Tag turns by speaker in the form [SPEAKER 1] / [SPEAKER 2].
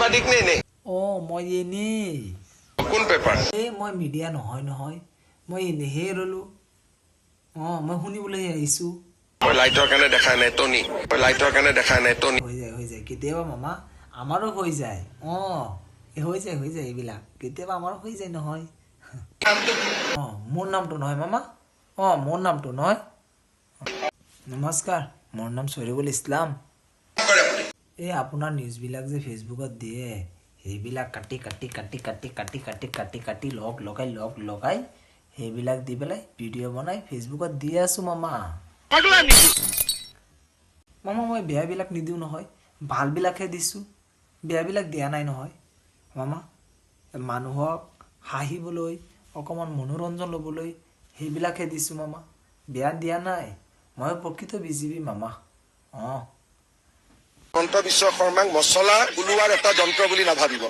[SPEAKER 1] সাংবাদিক নে নে
[SPEAKER 2] মই এনেই
[SPEAKER 1] কোন পেপাৰ
[SPEAKER 2] মই মিডিয়া নহয় মই এনেহে ৰলো মই শুনিবলৈ আহিছো
[SPEAKER 1] মই লাইটৰ কাৰণে দেখা নাই টনি
[SPEAKER 2] হৈ যায় কেতিয়াবা মামা আমাৰো হৈ যায় হৈ যায় এইবিলাক কেতিয়াবা আমাৰো হৈ যায় নহয় মোৰ নামটো নহয় মামা মোৰ নামটো নহয় নমস্কাৰ মোৰ নাম চৈৰবুল ইছলাম এই আপোনাৰ নিউজবিলাক যে ফেচবুকত দিয়ে সেইবিলাক কাটি লগাই সেইবিলাক দি পেলাই ভিডিঅ' বনাই ফেচবুকত দি আছো মামা মই বেয়াবিলাক নিদিওঁ নহয় ভালবিলাকহে দিছোঁ বেয়াবিলাক দিয়া নাই নহয় মামা মানুহক হাঁহিবলৈ অকণমান মনোৰঞ্জন ল'বলৈ সেইবিলাকহে দিছোঁ মামা বেয়া দিয়া নাই মই প্ৰকৃত বিজেপি মামা
[SPEAKER 1] মন্ত বিশ্ব শৰ্মাক মছলা ওলোৱাৰ এটা যন্ত্ৰ বুলি নাভাবিব